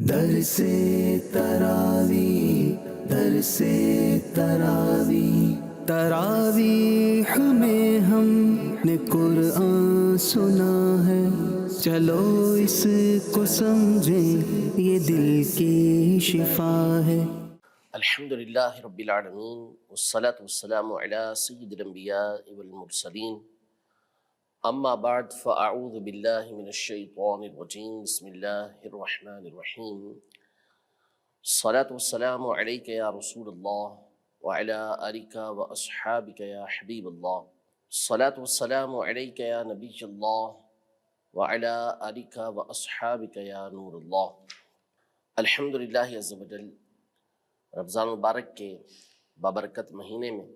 در سے تراوی در سے تراوی تراویح میں ہم نے قرآن سنا ہے، چلو اس کو سمجھیں یہ دل کی شفا ہے۔ الحمد للہ رب العالمین والصلاة والسلام علی سید الانبیاء والمرسلین، اما بعد فاعوذ باللہ من الشیطان الرجیم، بسم اللہ الرحمن الرحیم۔ الصلاة والسلام علیک یا رسول اللہ وعلی آلک واصحابک یا حبیب اللہ، الصلاة والسلام علیک یا نبی اللہ وعلی آلک واصحابک یا نور اللہ۔ الحمد للہ عز وجل، رمضان المبارک کے بابرکت مہینے میں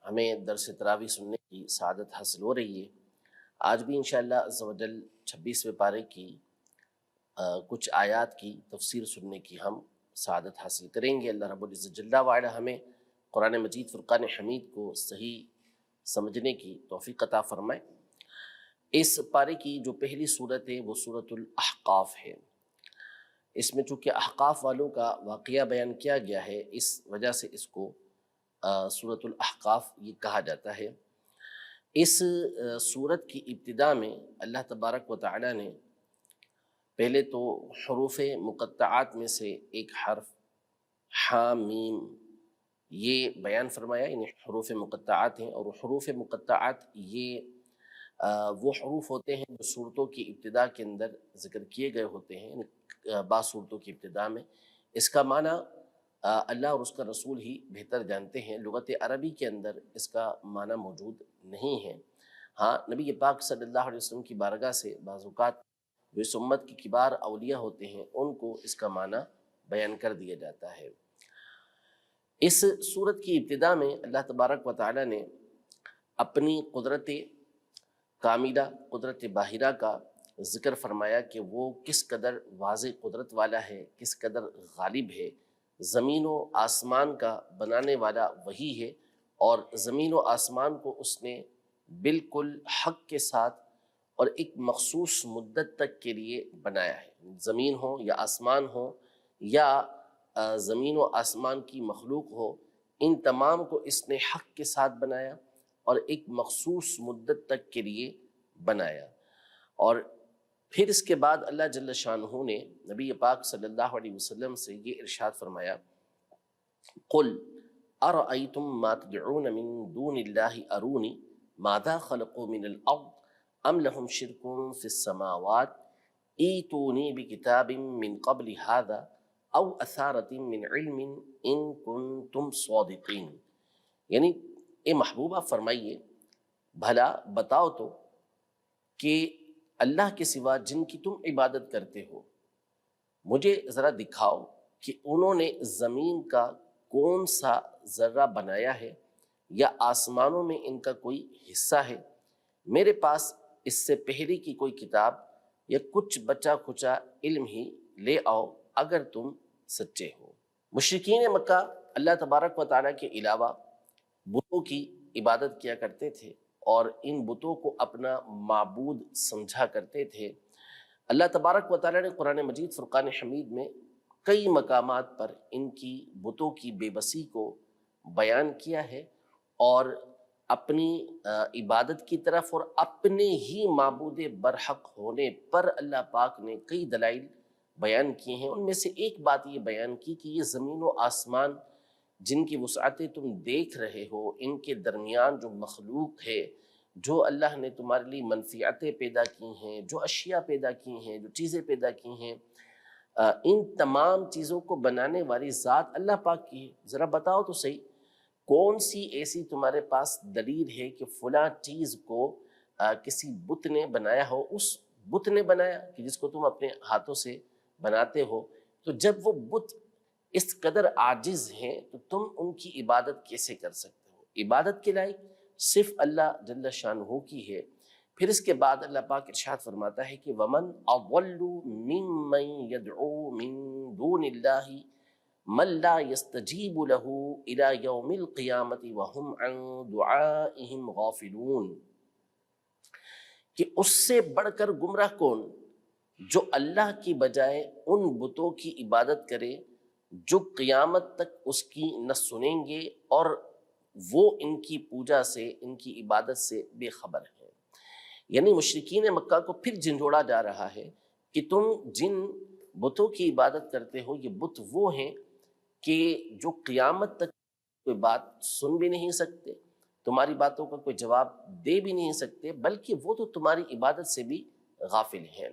ہمیں درس تراویح سننے کی سعادت حاصل ہو رہی ہے۔ آج بھی انشاءاللہ عز و جل 26ویں پارے کی کچھ آیات کی تفسیر سننے کی ہم سعادت حاصل کریں گے۔ اللہ رب العزت جل وعلا ہمیں قرآن مجید فرقان حمید کو صحیح سمجھنے کی توفیق عطا فرمائے۔ اس پارے کی جو پہلی صورت ہے وہ سورۃ الاحقاف ہے۔ اس میں چونکہ احقاف والوں کا واقعہ بیان کیا گیا ہے، اس وجہ سے اس کو سورۃ الاحقاف یہ کہا جاتا ہے۔ اس سورت کی ابتدا میں اللہ تبارک و تعالی نے پہلے تو حروف مقطعات میں سے ایک حرف حامیم یہ بیان فرمایا، یعنی حروف مقطعات ہیں، اور حروف مقطعات یہ وہ حروف ہوتے ہیں جو صورتوں کی ابتدا کے اندر ذکر کیے گئے ہوتے ہیں بعض صورتوں کی ابتدا میں۔ اس کا معنی اللہ اور اس کا رسول ہی بہتر جانتے ہیں، لغت عربی کے اندر اس کا معنی موجود نہیں ہے۔ ہاں، نبی پاک صلی اللہ علیہ وسلم کی بارگاہ سے بعض اوقات جو اس امت کی کبار اولیاء ہوتے ہیں ان کو اس کا معنی بیان کر دیا جاتا ہے۔ اس سورت کی ابتدا میں اللہ تبارک و تعالی نے اپنی قدرت کاملہ، قدرت باہرہ کا ذکر فرمایا کہ وہ کس قدر واضح قدرت والا ہے، کس قدر غالب ہے۔ زمین و آسمان کا بنانے والا وہی ہے، اور زمین و آسمان کو اس نے بالکل حق کے ساتھ اور ایک مخصوص مدت تک کے لیے بنایا ہے۔ زمین ہو یا آسمان ہو یا زمین و آسمان کی مخلوق ہو، ان تمام کو اس نے حق کے ساتھ بنایا اور ایک مخصوص مدت تک کے لیے بنایا۔ اور پھر اس کے بعد اللہ جل شانہ نے نبی پاک صلی اللہ علیہ وسلم سے یہ ارشاد فرمایا، قل ارأیتم ما تدعون من دون اللہ ارونی ماذا خلقوا من الارض ام لهم شرک فی السماوات ایتونی بکتاب من قبل هذا او اثارت من علم ان کنتم صادقین۔ یعنی اے محبوبہ فرمائیے، بھلا بتاؤ تو کہ اللہ کے سوا جن کی تم عبادت کرتے ہو، مجھے ذرا دکھاؤ کہ انہوں نے زمین کا کون سا ذرہ بنایا ہے یا آسمانوں میں ان کا کوئی حصہ ہے۔ میرے پاس اس سے پہلے کی کوئی کتاب یا کچھ بچا کھچا علم ہی لے آؤ اگر تم سچے ہو۔ مشرکین مکہ اللہ تبارک و تعالیٰ کے علاوہ بتوں کی عبادت کیا کرتے تھے اور ان بتوں کو اپنا معبود سمجھا کرتے تھے۔ اللہ تبارک و تعالیٰ نے قرآن مجید فرقان حمید میں کئی مقامات پر ان کی بتوں کی بے بسی کو بیان کیا ہے، اور اپنی عبادت کی طرف اور اپنے ہی معبود برحق ہونے پر اللہ پاک نے کئی دلائل بیان کیے ہیں۔ ان میں سے ایک بات یہ بیان کی کہ یہ زمین و آسمان جن کی وسعتیں تم دیکھ رہے ہو، ان کے درمیان جو مخلوق ہے، جو اللہ نے تمہارے لیے منفعتیں پیدا کی ہیں، جو اشیاء پیدا کی ہیں، جو چیزیں پیدا کی ہیں، ان تمام چیزوں کو بنانے والی ذات اللہ پاک کی ہے۔ ذرا بتاؤ تو صحیح، کون سی ایسی تمہارے پاس دلیل ہے کہ فلاں چیز کو کسی بت نے بنایا ہو، اس بت نے بنایا کہ جس کو تم اپنے ہاتھوں سے بناتے ہو؟ تو جب وہ بت اس قدر عاجز ہیں تو تم ان کی عبادت کیسے کر سکتے ہو؟ عبادت کے لائق صرف اللہ جل شانہ کی ہے۔ پھر اس کے بعد اللہ پاک ارشاد فرماتا ہے کہ وَمَنْ أَضَلُّ مِمَّنْ يَدْعُو مِن دُونِ اللَّهِ مَن لَا يَسْتَجِيبُ لَهُ إِلَى يَوْمِ الْقِيَامَةِ وَهُمْ عَن دُعَائِهِمْ غَافِلُونَ، کہ اس سے بڑھ کر گمراہ کون جو اللہ کی بجائے ان بتوں کی عبادت کرے جو قیامت تک اس کی نہ سنیں گے اور وہ ان کی پوجا سے، ان کی عبادت سے بے خبر ہیں۔ یعنی مشرکین مکہ کو پھر جھنجھوڑا جا رہا ہے کہ تم جن بتوں کی عبادت کرتے ہو یہ بت وہ ہیں کہ جو قیامت تک کوئی بات سن بھی نہیں سکتے، تمہاری باتوں کا کوئی جواب دے بھی نہیں سکتے، بلکہ وہ تو تمہاری عبادت سے بھی غافل ہیں۔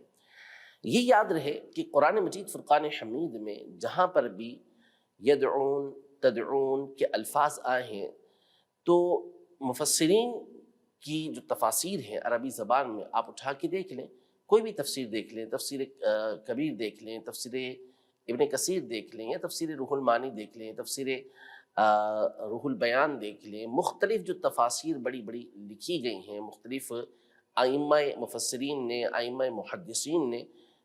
یہ یاد رہے کہ قرآن مجید فرقان حمید میں جہاں پر بھی یدعون تدعون کے الفاظ آئے ہیں تو مفسرین کی جو تفاسیر ہیں عربی زبان میں آپ اٹھا کے دیکھ لیں، کوئی بھی تفسیر دیکھ لیں، تفسیر کبیر دیکھ لیں، تفسیر ابن کثیر دیکھ لیں، یا تفسیر روح المعانی دیکھ لیں، تفسیر روح البیان دیکھ لیں، مختلف جو تفاسیر بڑی بڑی لکھی گئی ہیں، مختلف ائمہ مفسرین نے، ائمہ محدثین نے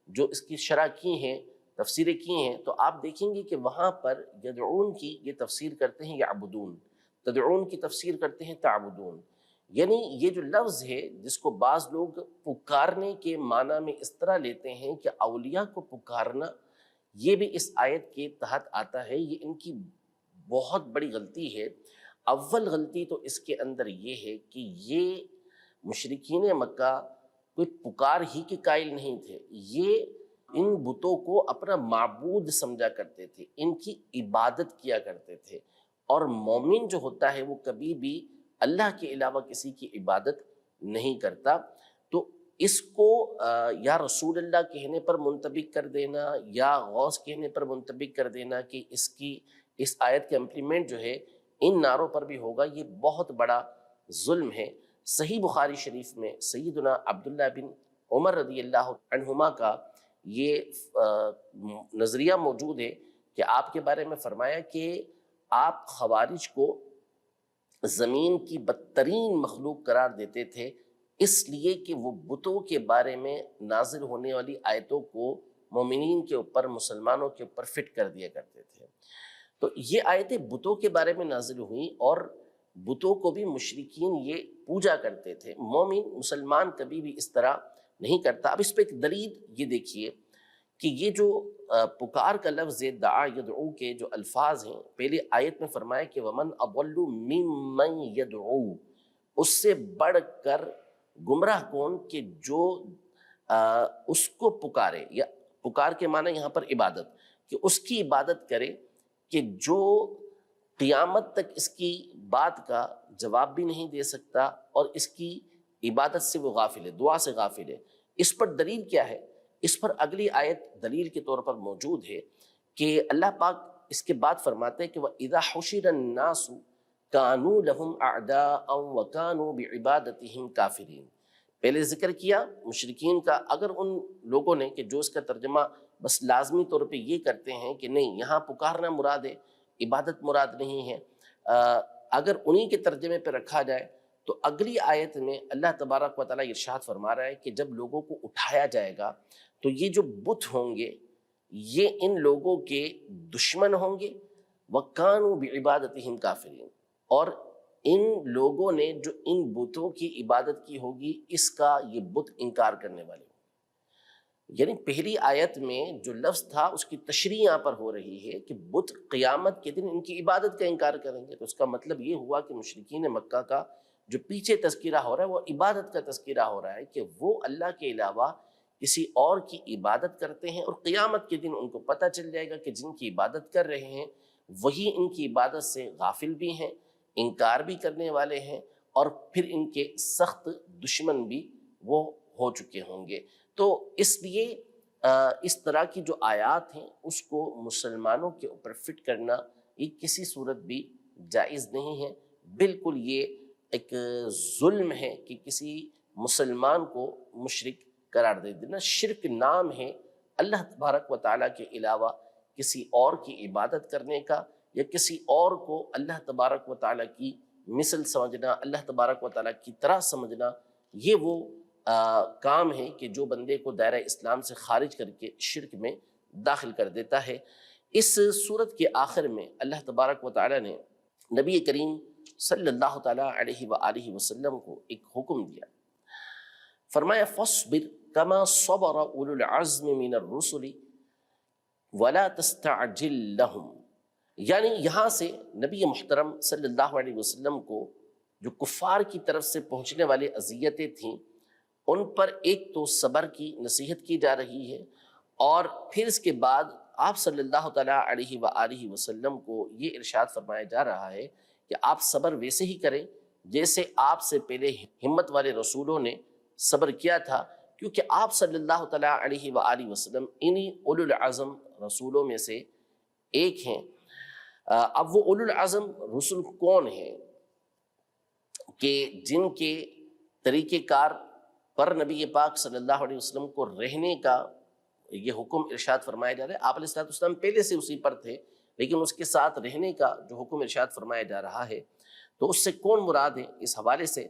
جو اس کی شرح کی ہیں، تفسیریں کی ہیں، تو آپ دیکھیں گے کہ وہاں پر یدعون کی یہ تفسیر کرتے ہیں یعبدون، تدعون کی تفسیر کرتے ہیں تعبدون۔ یعنی یہ جو لفظ ہے جس کو بعض لوگ پکارنے کے معنی میں اس طرح لیتے ہیں کہ اولیاء کو پکارنا، یہ بھی اس آیت کے تحت آتا ہے، یہ ان کی بہت بڑی غلطی ہے۔ اول غلطی تو اس کے اندر یہ ہے کہ یہ مشرکین مکہ کوئی پکار ہی کے قائل نہیں تھے، یہ ان بتوں کو اپنا معبود سمجھا کرتے تھے، ان کی عبادت کیا کرتے تھے، اور مومن جو ہوتا ہے وہ کبھی بھی اللہ کے علاوہ کسی کی عبادت نہیں کرتا۔ تو اس کو یا رسول اللہ کہنے پر منطبق کر دینا یا غوث کہنے پر منطبق کر دینا کہ اس آیت کے امپلیمنٹ جو ہے ان نعروں پر بھی ہوگا، یہ بہت بڑا ظلم ہے۔ صحیح بخاری شریف میں سیدنا عبداللہ بن عمر رضی اللہ عنہما کا یہ نظریہ موجود ہے کہ آپ کے بارے میں فرمایا کہ آپ خوارج کو زمین کی بدترین مخلوق قرار دیتے تھے، اس لیے کہ وہ بتوں کے بارے میں نازل ہونے والی آیتوں کو مومنین کے اوپر، مسلمانوں کے اوپر فٹ کر دیا کرتے تھے۔ تو یہ آیتیں بتوں کے بارے میں نازل ہوئیں، اور بتوں کو بھی مشرکین یہ پوجا کرتے تھے، مومن مسلمان کبھی بھی اس طرح نہیں کرتا۔ اب اس پہ ایک دلیل یہ دیکھیے کہ یہ جو پکار کا لفظ دعا یدعو کے جو الفاظ ہیں، پہلے آیت میں فرمایا کہ وَمَنْ أَضَلُّ مِمَّنْ يَدْعُو، اس سے بڑھ کر گمراہ کون کہ جو اس کو پکارے، یا پکار کے معنی یہاں پر عبادت، کہ اس کی عبادت کرے، کہ جو قیامت تک اس کی بات کا جواب بھی نہیں دے سکتا اور اس کی عبادت سے وہ غافل ہے، دعا سے غافل ہے۔ اس پر دلیل کیا ہے؟ اس پر اگلی آیت دلیل کے طور پر موجود ہے کہ اللہ پاک اس کے بعد فرماتے ہیں کہ وَإِذَا حُشِرَ النَّاسُ كَانُوا لَهُمْ أَعْدَاءً وَكَانُوا بِعِبَادَتِهِمْ كَافِرِينَ۔ پہلے ذکر کیا مشرکین کا، اگر ان لوگوں نے کہ جو اس کا ترجمہ بس لازمی طور پہ یہ کرتے ہیں کہ نہیں یہاں پکارنا مراد ہے، عبادت مراد نہیں ہے، اگر انہی کے ترجمے پہ رکھا جائے تو اگلی آیت میں اللہ تبارک و تعالیٰ ارشاد فرما رہا ہے کہ جب لوگوں کو اٹھایا جائے گا تو یہ جو بت ہوں گے یہ ان لوگوں کے دشمن ہوں گے، وَكَانُوا بِعِبَادَتِهِمْ كَافِرِينَ، اور ان لوگوں نے جو ان بتوں کی عبادت کی ہوگی اس کا یہ بت انکار کرنے والے ہوں۔ یعنی پہلی آیت میں جو لفظ تھا اس کی تشریح یہاں پر ہو رہی ہے کہ بت قیامت کے دن ان کی عبادت کا انکار کریں گے، تو اس کا مطلب یہ ہوا کہ مشرکین مکہ کا جو پیچھے تذکرہ ہو رہا ہے وہ عبادت کا تذکرہ ہو رہا ہے، کہ وہ اللہ کے علاوہ کسی اور کی عبادت کرتے ہیں، اور قیامت کے دن ان کو پتہ چل جائے گا کہ جن کی عبادت کر رہے ہیں وہی ان کی عبادت سے غافل بھی ہیں، انکار بھی کرنے والے ہیں، اور پھر ان کے سخت دشمن بھی وہ ہو چکے ہوں گے۔ تو اس لیے اس طرح کی جو آیات ہیں اس کو مسلمانوں کے اوپر فٹ کرنا یہ کسی صورت بھی جائز نہیں ہے، بالکل یہ ایک ظلم ہے کہ کسی مسلمان کو مشرک قرار دے دینا۔ شرک نام ہے اللہ تبارک و تعالیٰ کے علاوہ کسی اور کی عبادت کرنے کا، یا کسی اور کو اللہ تبارک و تعالیٰ کی مثل سمجھنا، اللہ تبارک و تعالیٰ کی طرح سمجھنا، یہ وہ کام ہے کہ جو بندے کو دائرہ اسلام سے خارج کر کے شرک میں داخل کر دیتا ہے۔ اس سورت کے آخر میں اللہ تبارک و تعالیٰ نے نبی کریم صلی اللہ تعالیٰ علیہ وآلہ وسلم کو ایک حکم دیا، فرمایا فَاصْبِرْ کما صبر اولو العزم من الرسل ولا تستعجل لهم. یعنی یہاں سے نبی محترم صلی اللہ علیہ وسلم کو جو کفار کی طرف سے پہنچنے والی اذیتیں تھیں ان پر ایک تو صبر کی نصیحت کی جا رہی ہے، اور پھر اس کے بعد آپ صلی اللہ تعالیٰ علیہ وآلہ وسلم کو یہ ارشاد فرمایا جا رہا ہے کہ آپ صبر ویسے ہی کریں جیسے آپ سے پہلے ہمت والے رسولوں نے صبر کیا تھا، کیونکہ آپ صلی اللہ تعالیٰ علیہ وآلہ وسلم انہی اولو العزم رسولوں میں سے ایک ہیں۔ اب وہ اولو العزم رسول کون ہیں کہ جن کے طریقہ کار پر نبی پاک صلی اللہ علیہ وسلم کو رہنے کا یہ حکم ارشاد فرمایا جا رہا ہے۔ آپ علیہ السلام پہلے سے اسی پر تھے، لیکن اس کے ساتھ رہنے کا جو حکم ارشاد فرمایا جا رہا ہے تو اس سے کون مراد ہے، اس حوالے سے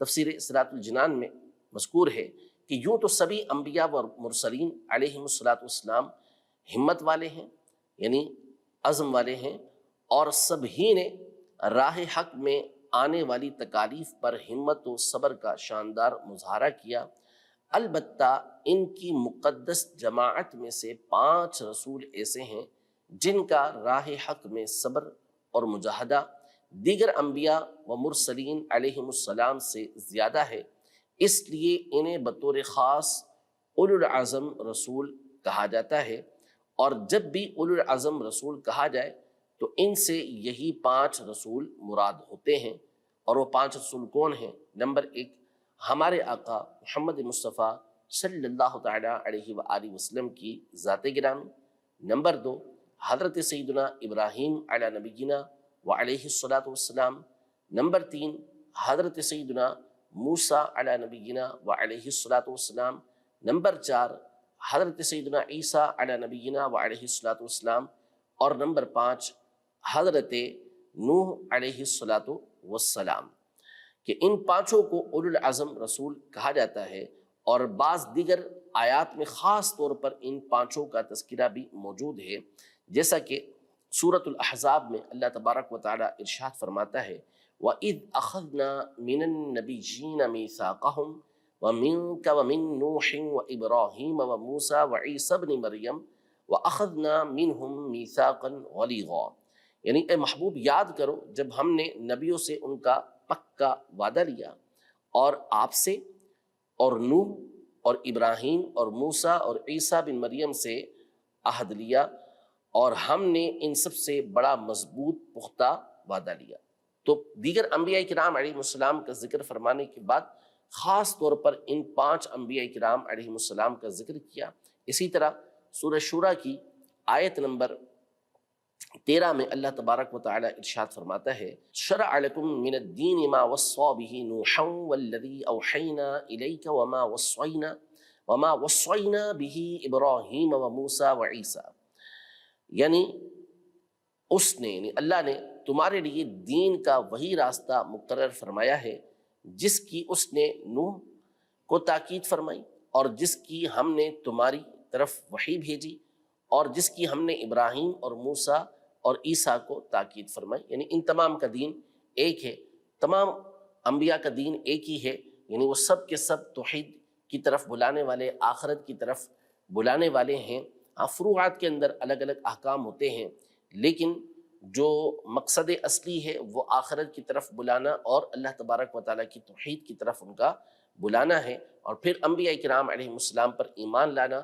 تفسیر صراط الجنان میں مذکور ہے کہ یوں تو سبھی انبیاء و مرسلین علیہم السلام ہمت والے ہیں، یعنی عزم والے ہیں، اور سبھی نے راہ حق میں آنے والی تکالیف پر ہمت و صبر کا شاندار مظاہرہ کیا۔ البتہ ان کی مقدس جماعت میں سے 5 رسول ایسے ہیں جن کا راہ حق میں صبر اور مجاہدہ دیگر انبیاء و مرسلین علیہم السلام سے زیادہ ہے، اس لیے انہیں بطور خاص اولو العزم رسول کہا جاتا ہے۔ اور جب بھی اولو العزم رسول کہا جائے تو ان سے یہی 5 رسول مراد ہوتے ہیں، اور وہ 5 رسول کون ہیں؟ نمبر 1 ہمارے آقا محمد مصطفیٰ صلی اللہ تعالیٰ علیہ وآلہ وسلم کی ذات گرامی۔ نمبر 2 حضرت سیدنا ابراہیم علی نبینا وعلیہ الصلاۃ والسلام۔ نمبر 3 حضرت سیدنا موسیٰ علی نبینا وعلیہ الصلاۃ والسلام۔ نمبر 4 حضرت سیدنا عیسیٰ علی نبینا وعلیہ الصلاۃ والسلام۔ اور نمبر 5 حضرت نوح علیہ الصلاۃ والسلام، کہ ان 5 کو اولو العزم رسول کہا جاتا ہے، اور بعض دیگر آیات میں خاص طور پر ان 5 کا تذکرہ بھی موجود ہے، جیسا کہ سورۃ الاحزاب میں اللہ تبارک و تعالی ارشاد فرماتا ہے وَإِذْ أَخَذْنَا مِنَ النَّبِيِّينَ مِيثَاقَهُمْ وَمِنْكَ وَمِن نُوحٍ وَإِبْرَاهِيمَ وَمُوسَىٰ وَعِيسَىٰ ابْنِ مَرْيَمَ وَأَخَذْنَا مِنْهُمْ مِيثَاقًا غَلِيظًا۔ یعنی اے محبوب یاد کرو جب ہم نے نبیوں سے ان کا پکا وعدہ لیا، اور آپ سے اور نوح اور ابراہیم اور موسیٰ اور عیسیٰ بن مریم سے عہد لیا، اور ہم نے ان سب سے بڑا مضبوط پختہ وعدہ لیا۔ تو دیگر انبیاء کرام علیہ السلام کا ذکر فرمانے کے بعد خاص طور پر ان 5 انبیاء کرام علیہ السلام کا ذکر کیا۔ اسی طرح سورہ شورى کی آیت نمبر 13 میں اللہ تبارک و تعالی ارشاد فرماتا ہے شرع لکم من الدین ما وصى به نوحا والذی اوحینا الیک وما وصینا به ابراہیم وموسیٰ وعیسیٰ، یعنی اس نے یعنی اللہ نے تمہارے لیے دین کا وہی راستہ مقرر فرمایا ہے جس کی اس نے نوح کو تاکید فرمائی، اور جس کی ہم نے تمہاری طرف وحی بھیجی، اور جس کی ہم نے ابراہیم اور موسیٰ اور عیسیٰ کو تاکید فرمائی۔ یعنی ان تمام کا دین ایک ہے، تمام انبیاء کا دین ایک ہی ہے، یعنی وہ سب کے سب توحید کی طرف بلانے والے، آخرت کی طرف بلانے والے ہیں۔ فروعات کے اندر الگ الگ احکام ہوتے ہیں، لیکن جو مقصد اصلی ہے وہ آخرت کی طرف بلانا اور اللہ تبارک و تعالیٰ کی توحید کی طرف ان کا بلانا ہے، اور پھر انبیاء کرام علیہ السلام پر ایمان لانا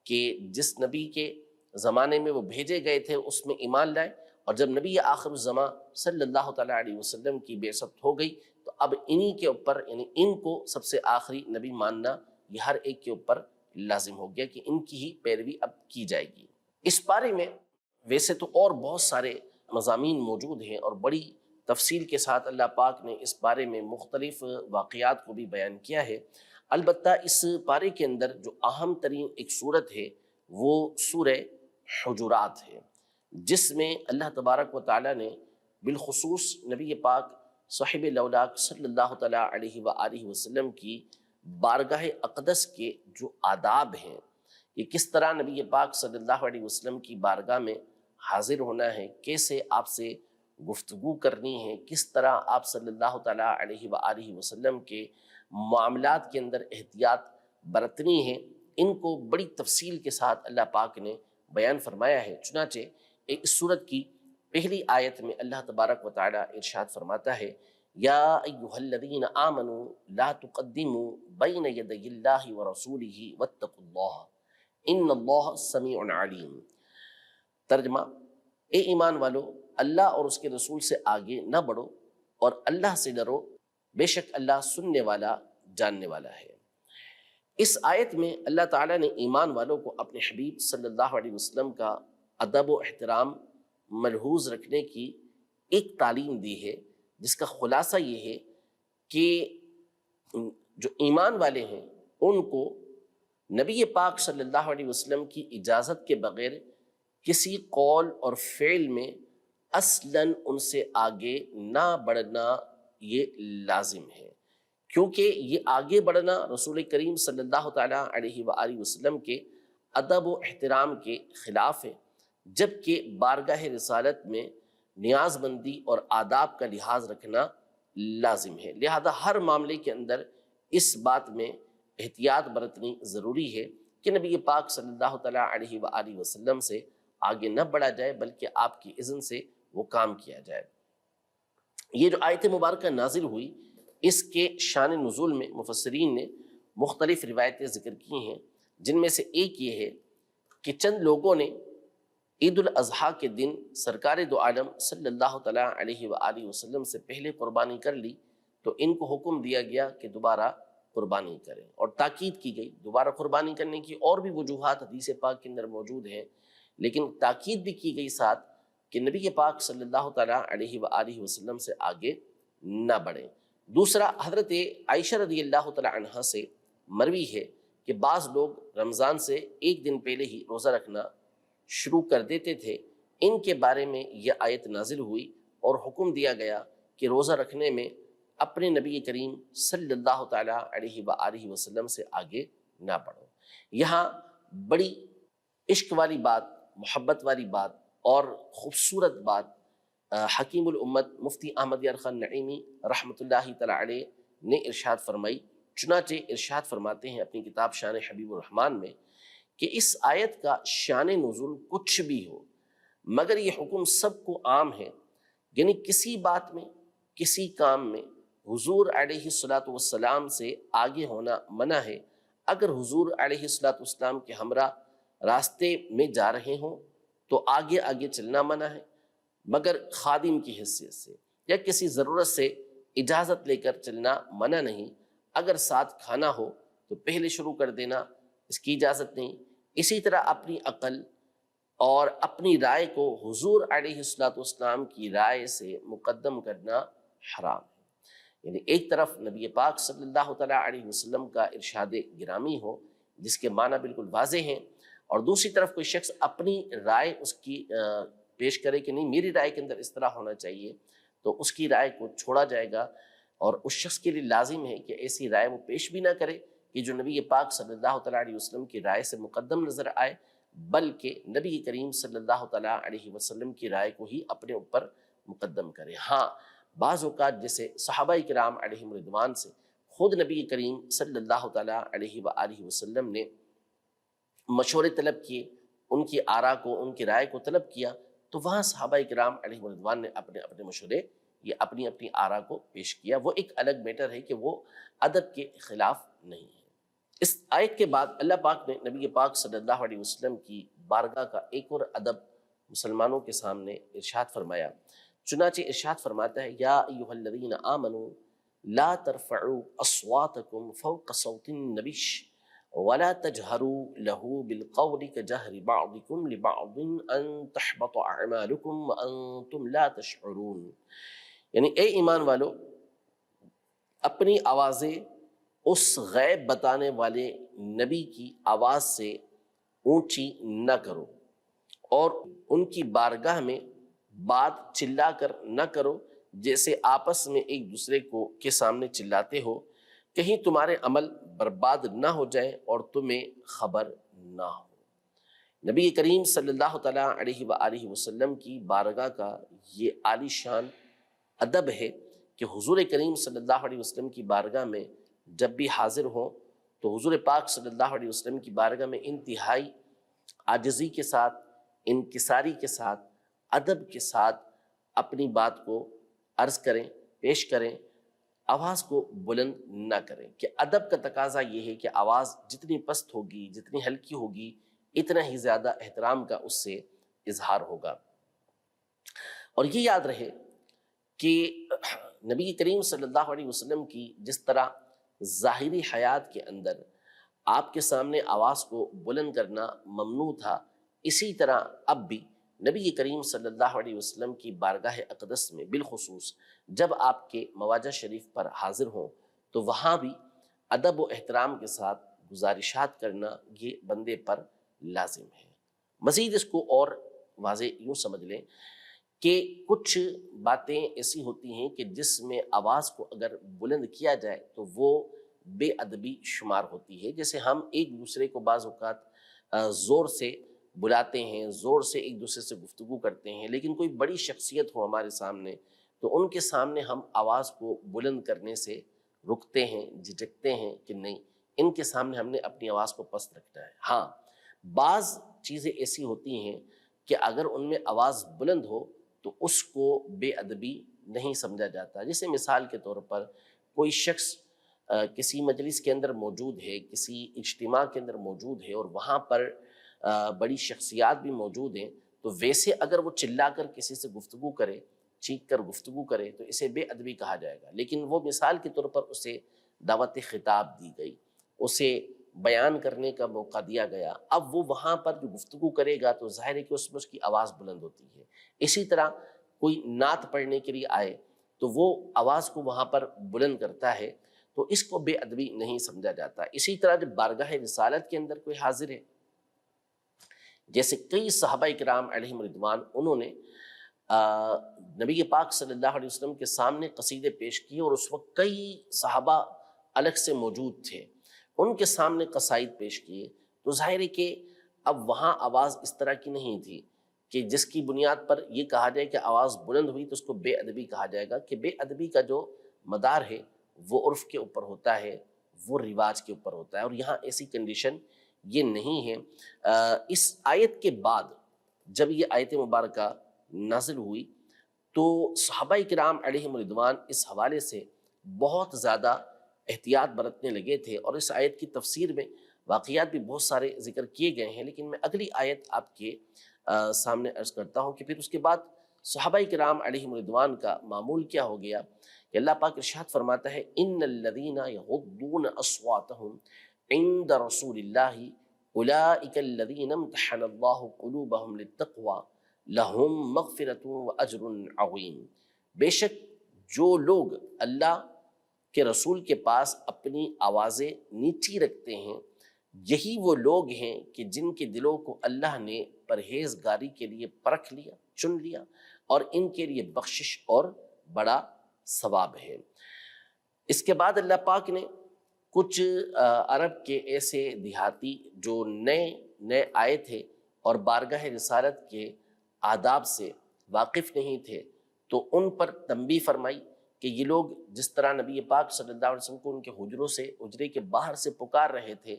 کہ جس نبی کے زمانے میں وہ بھیجے گئے تھے اس میں ایمان لائے، اور جب نبی آخر الزماں صلی اللہ تعالیٰ علیہ وسلم کی بعثت ہو گئی تو اب انہی کے اوپر یعنی ان کو سب سے آخری نبی ماننا یہ ہر ایک کے اوپر لازم ہو گیا کہ ان کی ہی پیروی اب کی جائے گی۔ اس بارے میں ویسے تو اور بہت سارے مضامین موجود ہیں، اور بڑی تفصیل کے ساتھ اللہ پاک نے اس بارے میں مختلف واقعات کو بھی بیان کیا ہے۔ البتہ اس پارے کے اندر جو اہم ترین ایک صورت ہے وہ سورہ حجرات ہے، جس میں اللہ تبارک و تعالیٰ نے بالخصوص نبی پاک صاحب لولاک صلی اللہ تعالیٰ علیہ وآلہ وسلم کی بارگاہ اقدس کے جو آداب ہیں، کہ کس طرح نبی پاک صلی اللہ علیہ وسلم کی بارگاہ میں حاضر ہونا ہے، کیسے آپ سے گفتگو کرنی ہے، کس طرح آپ صلی اللہ تعالیٰ علیہ وآلہ وسلم کے معاملات کے اندر احتیاط برتنی ہیں ان کو بڑی تفصیل کے ساتھ اللہ پاک نے بیان فرمایا ہے۔ چنانچہ اس سورت کی پہلی آیت میں اللہ تبارک و تعالی ارشاد فرماتا ہے یا ایھا الذین آمنوا لا تقدموا بین یدی اللہ ورسولہ واتقوا اللہ ان اللہ سمیع علیم۔ ترجمہ، اے ایمان والو، اللہ اور اس کے رسول سے آگے نہ بڑھو اور اللہ سے ڈرو، بے شک اللہ سننے والا جاننے والا ہے۔ اس آیت میں اللہ تعالیٰ نے ایمان والوں کو اپنے حبیب صلی اللہ علیہ وسلم کا ادب و احترام ملحوظ رکھنے کی ایک تعلیم دی ہے، جس کا خلاصہ یہ ہے کہ جو ایمان والے ہیں ان کو نبی پاک صلی اللہ علیہ وسلم کی اجازت کے بغیر کسی قول اور فعل میں اصلاً ان سے آگے نہ بڑھنا یہ لازم ہے، کیونکہ یہ آگے بڑھنا رسول کریم صلی اللہ تعالیٰ علیہ وآلہ وسلم کے ادب و احترام کے خلاف ہے، جبکہ بارگاہ رسالت میں نیاز مندی اور آداب کا لحاظ رکھنا لازم ہے۔ لہذا ہر معاملے کے اندر اس بات میں احتیاط برتنی ضروری ہے کہ نبی پاک صلی اللہ تعالیٰ علیہ وآلہ وسلم سے آگے نہ بڑھا جائے بلکہ آپ کی اذن سے وہ کام کیا جائے۔ یہ جو آیت مبارکہ نازل ہوئی، اس کے شان نزول میں مفسرین نے مختلف روایتیں ذکر کی ہیں، جن میں سے ایک یہ ہے کہ چند لوگوں نے عید الاضحیٰ کے دن سرکار دو عالم صلی اللہ تعالیٰ علیہ وآلہ وسلم سے پہلے قربانی کر لی، تو ان کو حکم دیا گیا کہ دوبارہ قربانی کریں، اور تاکید کی گئی۔ دوبارہ قربانی کرنے کی اور بھی وجوہات حدیث پاک کے اندر موجود ہیں، لیکن تاکید بھی کی گئی ساتھ کہ نبی پاک صلی اللہ تعالیٰ علیہ وآلہ وسلم سے آگے نہ بڑھیں۔ دوسرا، حضرت عائشہ رضی اللہ تعالیٰ عنہا سے مروی ہے کہ بعض لوگ رمضان سے ایک دن پہلے ہی روزہ رکھنا شروع کر دیتے تھے، ان کے بارے میں یہ آیت نازل ہوئی اور حکم دیا گیا کہ روزہ رکھنے میں اپنے نبی کریم صلی اللہ تعالیٰ علیہ وآلہ وسلم سے آگے نہ بڑھو۔ یہاں بڑی عشق والی بات، محبت والی بات اور خوبصورت بات حکیم الامت مفتی احمد یار خان نعیمی رحمۃ اللہ تعالیٰ علیہ نے ارشاد فرمائی۔ چنانچہ ارشاد فرماتے ہیں اپنی کتاب شان حبیب الرحمن میں کہ اس آیت کا شان نزول کچھ بھی ہو مگر یہ حکم سب کو عام ہے، یعنی کسی بات میں، کسی کام میں حضور علیہ الصلوۃ والسلام سے آگے ہونا منع ہے۔ اگر حضور علیہ الصلوۃ والسلام کے ہمراہ راستے میں جا رہے ہوں تو آگے آگے چلنا منع ہے، مگر خادم کی حیثیت سے یا کسی ضرورت سے اجازت لے کر چلنا منع نہیں۔ اگر ساتھ کھانا ہو تو پہلے شروع کر دینا، اس کی اجازت نہیں۔ اسی طرح اپنی عقل اور اپنی رائے کو حضور علیہ الصلوۃ والسلام کی رائے سے مقدم کرنا حرام ہے۔ یعنی ایک طرف نبی پاک صلی اللہ تعالیٰ علیہ وسلم کا ارشاد گرامی ہو جس کے معنی بالکل واضح ہیں، اور دوسری طرف کوئی شخص اپنی رائے اس کی پیش کرے کہ نہیں میری رائے کے اندر اس طرح ہونا چاہیے، تو اس کی رائے کو چھوڑا جائے گا، اور اس شخص کے لیے لازم ہے کہ ایسی رائے وہ پیش بھی نہ کرے کہ جو نبی پاک صلی اللہ تعالیٰ علیہ وسلم کی رائے سے مقدم نظر آئے، بلکہ نبی کریم صلی اللہ تعالیٰ علیہ وسلم کی رائے کو ہی اپنے اوپر مقدم کرے۔ ہاں، بعض اوقات جیسے صحابہ کرام علیہم رضوان سے خود نبی کریم صلی اللہ تعالیٰ علیہ وآلہ وسلم نے مشورے طلب کیے، ان کی آراء کو، ان کی رائے کو طلب کیا، تو وہاں صحابہ کرام علیہ رضوان نے اپنے اپنے مشورے یا اپنی اپنی آراء کو پیش کیا۔ وہ ایک الگ میٹر ہے کہ وہ ادب کے خلاف نہیں ہے۔ اس آیت کے بعد اللہ پاک نے نبی پاک صلی اللہ علیہ وسلم کی بارگاہ کا ایک اور ادب مسلمانوں کے سامنے ارشاد فرمایا۔ چنانچہ ارشاد فرماتا ہے یا ایھا الذین آمنوا لا ترفعوا اصواتکم فوق صوت النبی ولا تجهروا له بالقول كجهر بعضكم لبعض ان تحبط اعمالكم وانتم لا تشعرون۔ یعنی اے ایمان والو، اپنی آوازیں اس غیب بتانے والے نبی کی آواز سے اونچی نہ کرو، اور ان کی بارگاہ میں بات چلا کر نہ کرو جیسے آپس میں ایک دوسرے کے سامنے چلاتے ہو، کہیں تمہارے عمل برباد نہ ہو جائے اور تمہیں خبر نہ ہو۔ نبی کریم صلی اللہ تعالیٰ علیہ وآلہ وسلم کی بارگاہ کا یہ عالی شان ادب ہے کہ حضور کریم صلی اللہ علیہ وسلم کی بارگاہ میں جب بھی حاضر ہوں تو حضور پاک صلی اللہ علیہ وسلم کی بارگاہ میں انتہائی عاجزی کے ساتھ، انکساری کے ساتھ، ادب کے ساتھ اپنی بات کو عرض کریں، پیش کریں، آواز کو بلند نہ کریں، کہ ادب کا تقاضا یہ ہے کہ آواز جتنی پست ہوگی، جتنی ہلکی ہوگی، اتنا ہی زیادہ احترام کا اس سے اظہار ہوگا۔ اور یہ یاد رہے کہ نبی کریم صلی اللہ علیہ وسلم کی جس طرح ظاہری حیات کے اندر آپ کے سامنے آواز کو بلند کرنا ممنوع تھا، اسی طرح اب بھی نبی کریم صلی اللہ علیہ وسلم کی بارگاہ اقدس میں بالخصوص جب آپ کے مواجہ شریف پر حاضر ہوں تو وہاں بھی ادب و احترام کے ساتھ گزارشات کرنا یہ بندے پر لازم ہے۔ مزید اس کو اور واضح یوں سمجھ لیں کہ کچھ باتیں ایسی ہوتی ہیں کہ جس میں آواز کو اگر بلند کیا جائے تو وہ بے ادبی شمار ہوتی ہے، جیسے ہم ایک دوسرے کو بعض اوقات زور سے بلاتے ہیں، زور سے ایک دوسرے سے گفتگو کرتے ہیں، لیکن کوئی بڑی شخصیت ہو ہمارے سامنے تو ان کے سامنے ہم آواز کو بلند کرنے سے رکتے ہیں، جھجکتے ہیں کہ نہیں، ان کے سامنے ہم نے اپنی آواز کو پست رکھنا ہے۔ ہاں، بعض چیزیں ایسی ہوتی ہیں کہ اگر ان میں آواز بلند ہو تو اس کو بے ادبی نہیں سمجھا جاتا، جیسے مثال کے طور پر کوئی شخص کسی مجلس کے اندر موجود ہے، کسی اجتماع کے اندر موجود ہے اور وہاں پر بڑی شخصیات بھی موجود ہیں، تو ویسے اگر وہ چلا کر کسی سے گفتگو کرے، چیخ کر گفتگو کرے تو اسے بے ادبی کہا جائے گا، لیکن وہ مثال کے طور پر اسے دعوت خطاب دی گئی، اسے بیان کرنے کا موقع دیا گیا، اب وہ وہاں پر جو گفتگو کرے گا تو ظاہر ہے کہ اس میں اس کی آواز بلند ہوتی ہے۔ اسی طرح کوئی نعت پڑھنے کے لیے آئے تو وہ آواز کو وہاں پر بلند کرتا ہے، تو اس کو بے ادبی نہیں سمجھا جاتا۔ اسی طرح جب بارگاہ رسالت کے اندر کوئی حاضر ہے، جیسے کئی صحابہ کرام علیہم رضوان، انہوں نے نبی پاک صلی اللہ علیہ وسلم کے سامنے قصیدے پیش کیے اور اس وقت کئی صحابہ الگ سے موجود تھے، ان کے سامنے قصائد پیش کیے، تو ظاہر ہے کہ اب وہاں آواز اس طرح کی نہیں تھی کہ جس کی بنیاد پر یہ کہا جائے کہ آواز بلند ہوئی تو اس کو بے ادبی کہا جائے گا، کہ بے ادبی کا جو مدار ہے وہ عرف کے اوپر ہوتا ہے، وہ رواج کے اوپر ہوتا ہے، اور یہاں ایسی کنڈیشن یہ نہیں ہے۔ اس آیت کے بعد جب یہ آیت مبارکہ نازل ہوئی تو صحابہ کرام علیہم رضوان اس حوالے سے بہت زیادہ احتیاط برتنے لگے تھے، اور اس آیت کی تفسیر میں واقعات بھی بہت سارے ذکر کیے گئے ہیں، لیکن میں اگلی آیت آپ کے سامنے عرض کرتا ہوں کہ پھر اس کے بعد صحابہ کرام علیہم رضوان کا معمول کیا ہو گیا کہ اللہ پاک ارشاد فرماتا ہے ان الذین یغضون اصواتهم عند رسول اللہ اولئک الذین امتحن اللہ قلوبهم للتقوی لہم مغفرۃ واجر عظیم، بے شک جو لوگ اللہ کے رسول کے پاس اپنی آوازیں نیچی رکھتے ہیں، یہی وہ لوگ ہیں کہ جن کے دلوں کو اللہ نے پرہیزگاری کے لیے پرکھ لیا، چن لیا، اور ان کے لیے بخشش اور بڑا ثواب ہے۔ اس کے بعد اللہ پاک نے کچھ عرب کے ایسے دیہاتی جو نئے آئے تھے اور بارگاہ رسالت کے آداب سے واقف نہیں تھے، تو ان پر تنبیہ فرمائی کہ یہ لوگ جس طرح نبی پاک صلی اللہ علیہ وسلم کو ان کے حجرے کے باہر سے پکار رہے تھے،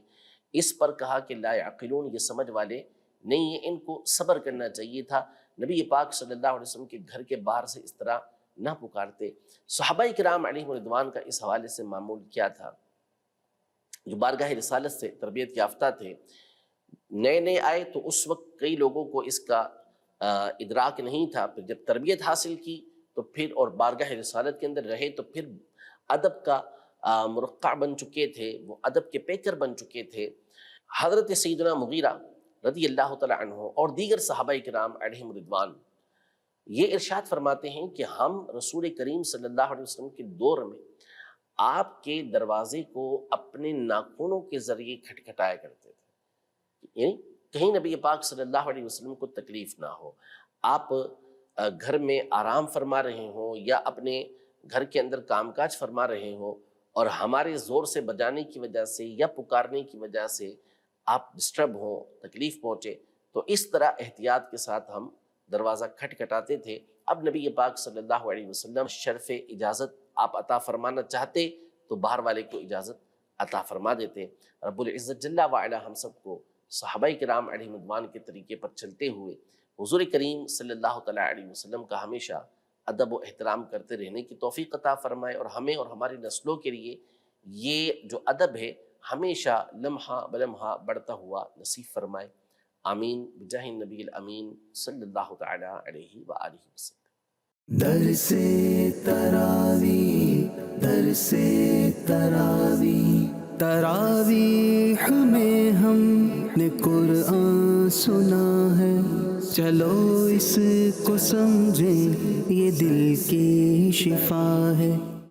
اس پر کہا کہ لا یعقلون، یہ سمجھ والے نہیں ہیں، ان کو صبر کرنا چاہیے تھا، نبی پاک صلی اللہ علیہ وسلم کے گھر کے باہر سے اس طرح نہ پکارتے۔ صحابہ کرام علیہم رضوان کا اس حوالے سے معمول کیا تھا؟ جو بارگاہ رسالت سے تربیت یافتہ تھے، نئے آئے تو اس وقت کئی لوگوں کو اس کا ادراک نہیں تھا، پھر جب تربیت حاصل کی تو پھر اور بارگاہ رسالت کے اندر رہے تو پھر ادب کا مرقع بن چکے تھے، وہ ادب کے پیکر بن چکے تھے۔ حضرت سیدنا مغیرہ رضی اللہ تعالی عنہ اور دیگر صحابہ کرام علیہم رضوان یہ ارشاد فرماتے ہیں کہ ہم رسول کریم صلی اللہ علیہ وسلم کے دور میں آپ کے دروازے کو اپنے ناخنوں کے ذریعے کھٹکھٹایا کرتے تھے، یعنی کہیں نبی پاک صلی اللہ علیہ وسلم کو تکلیف نہ ہو، آپ گھر میں آرام فرما رہے ہوں یا اپنے گھر کے اندر کام کاج فرما رہے ہوں اور ہمارے زور سے بجانے کی وجہ سے یا پکارنے کی وجہ سے آپ ڈسٹرب ہوں، تکلیف پہنچے، تو اس طرح احتیاط کے ساتھ ہم دروازہ کھٹکھٹاتے تھے۔ اب نبی پاک صلی اللہ علیہ وسلم شرف اجازت آپ عطا فرمانا چاہتے تو باہر والے کو اجازت عطا فرما دیتے. رب العزت جل وعلا ہم سب کو صحابہ کرام علیہ رضوان کے طریقے پر چلتے ہوئے حضور کریم صلی اللہ تعالیٰ علیہ وسلم کا ہمیشہ ادب و احترام کرتے رہنے کی توفیق عطا فرمائے، اور ہمیں اور ہماری نسلوں کے لیے یہ جو ادب ہے ہمیشہ لمحہ بلمحہ بڑھتا ہوا نصیب فرمائے. آمین بجاہ النبی الامین صلی اللہ تعالیٰ علیہ وآلہ وسلم. درس تراوی درس تراوی تراویح میں ہم نے قرآن سنا ہے، چلو اس کو سمجھیں یہ دل کی شفا ہے.